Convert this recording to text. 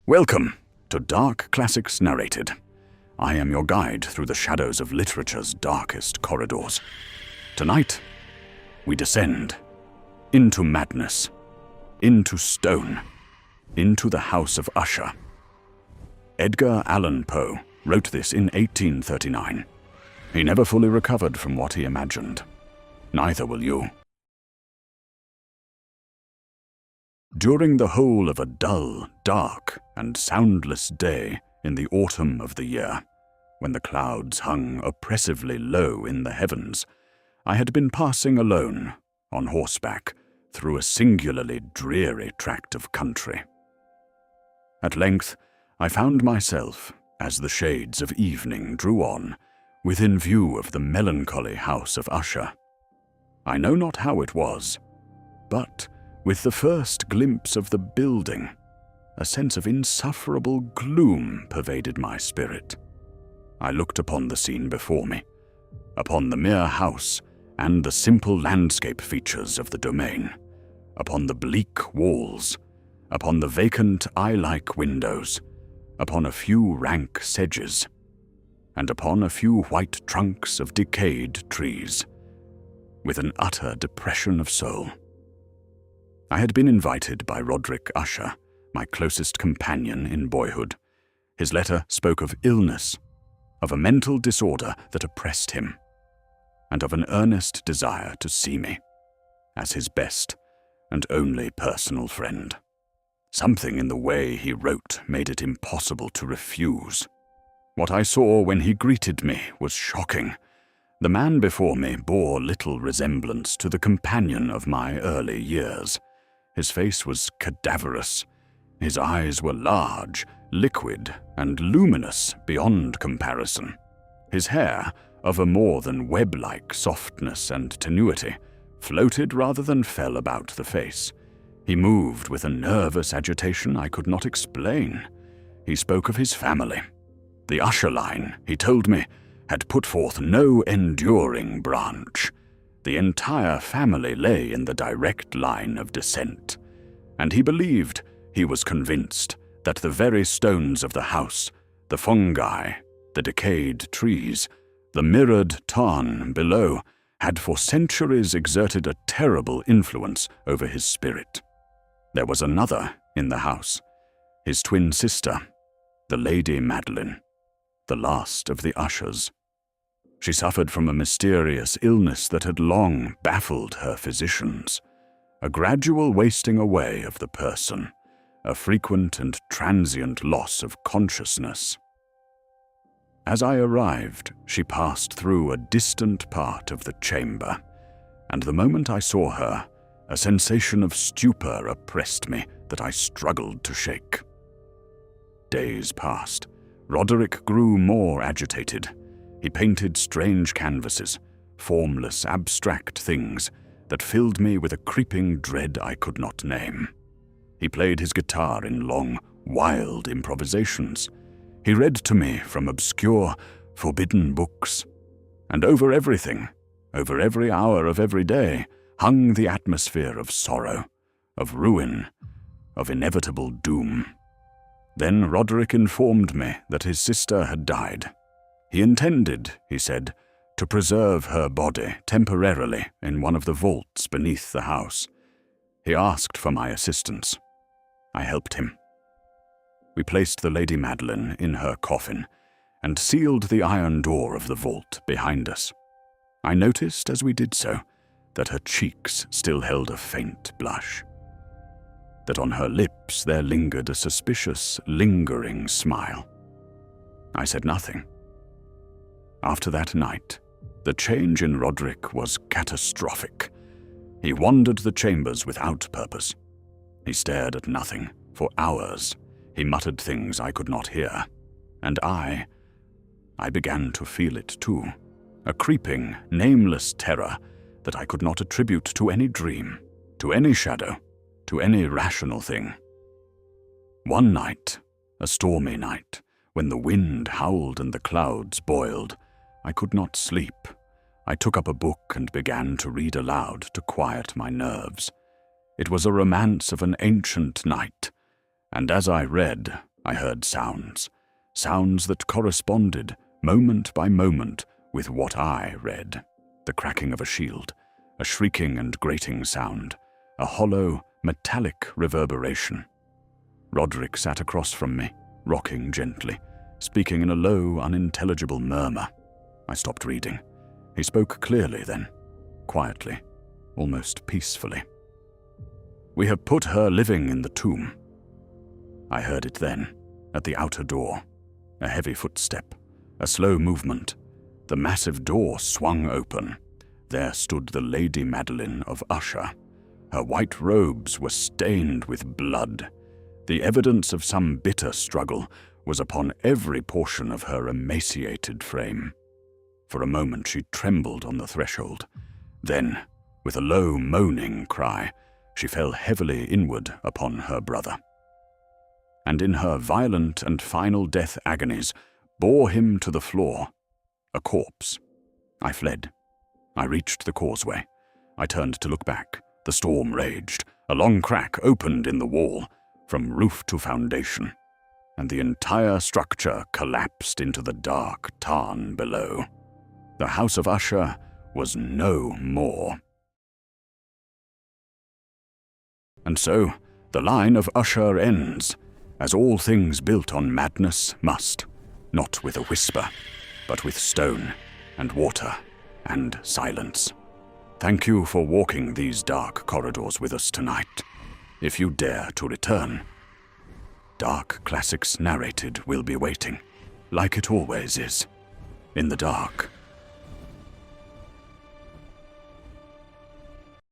Welcome to Dark Classics Narrated. I am your guide through the shadows of literature's darkest corridors. Tonight, we descend into madness, into stone, into the house of Usher. Edgar Allan Poe wrote this in 1839. He never fully recovered from what he imagined. Neither will you. During the whole of a dull, dark, and soundless day in the autumn of the year, when the clouds hung oppressively low in the heavens, I had been passing alone, on horseback, through a singularly dreary tract of country. At length, I found myself, as the shades of evening drew on, within view of the melancholy house of Usher. I know not how it was, but with the first glimpse of the building, a sense of insufferable gloom pervaded my spirit. I looked upon the scene before me, upon the mere house and the simple landscape features of the domain, upon the bleak walls, upon the vacant eye-like windows, upon a few rank sedges, and upon a few white trunks of decayed trees, with an utter depression of soul. I had been invited by Roderick Usher, my closest companion in boyhood. His letter spoke of illness, of a mental disorder that oppressed him, and of an earnest desire to see me, as his best and only personal friend. Something in the way he wrote made it impossible to refuse. What I saw when he greeted me was shocking. The man before me bore little resemblance to the companion of my early years. His face was cadaverous. His eyes were large, liquid, and luminous beyond comparison. His hair, of a more than web-like softness and tenuity, floated rather than fell about the face. He moved with a nervous agitation I could not explain. He spoke of his family. The Usher line, he told me, had put forth no enduring branch. The entire family lay in the direct line of descent, and he was convinced, that the very stones of the house, the fungi, the decayed trees, the mirrored tarn below, had for centuries exerted a terrible influence over his spirit. There was another in the house, his twin sister, the Lady Madeline, the last of the Ushers. She suffered from a mysterious illness that had long baffled her physicians, a gradual wasting away of the person, a frequent and transient loss of consciousness. As I arrived, she passed through a distant part of the chamber, and the moment I saw her, a sensation of stupor oppressed me that I struggled to shake. Days passed. Roderick grew more agitated. He painted strange canvases, formless, abstract things that filled me with a creeping dread I could not name. He played his guitar in long, wild improvisations. He read to me from obscure, forbidden books. And over everything, over every hour of every day, hung the atmosphere of sorrow, of ruin, of inevitable doom. Then Roderick informed me that his sister had died. He intended, he said, to preserve her body temporarily in one of the vaults beneath the house. He asked for my assistance. I helped him. We placed the Lady Madeline in her coffin and sealed the iron door of the vault behind us. I noticed as we did so that her cheeks still held a faint blush, that on her lips there lingered a suspicious, lingering smile. I said nothing. After that night, the change in Roderick was catastrophic. He wandered the chambers without purpose. He stared at nothing for hours. He muttered things I could not hear. And I began to feel it too. A creeping, nameless terror that I could not attribute to any dream, to any shadow, to any rational thing. One night, a stormy night, when the wind howled and the clouds boiled, I could not sleep. I took up a book and began to read aloud to quiet my nerves. It was a romance of an ancient knight, and as I read, I heard sounds that corresponded, moment by moment, with what I read. The cracking of a shield, a shrieking and grating sound, a hollow, metallic reverberation. Roderick sat across from me, rocking gently, speaking in a low, unintelligible murmur. I stopped reading. He spoke clearly then, quietly, almost peacefully. "We have put her living in the tomb." I heard it then, at the outer door. A heavy footstep, a slow movement. The massive door swung open. There stood the Lady Madeline of Usher. Her white robes were stained with blood. The evidence of some bitter struggle was upon every portion of her emaciated frame. For a moment she trembled on the threshold. Then, with a low moaning cry, she fell heavily inward upon her brother, and in her violent and final death agonies bore him to the floor, a corpse. I fled. I reached the causeway. I turned to look back. The storm raged. A long crack opened in the wall, from roof to foundation, and the entire structure collapsed into the dark tarn below. The House of Usher was no more. And so, the line of Usher ends, as all things built on madness must, not with a whisper, but with stone and water and silence. Thank you for walking these dark corridors with us tonight. If you dare to return, Dark Classics Narrated will be waiting, like it always is, in the dark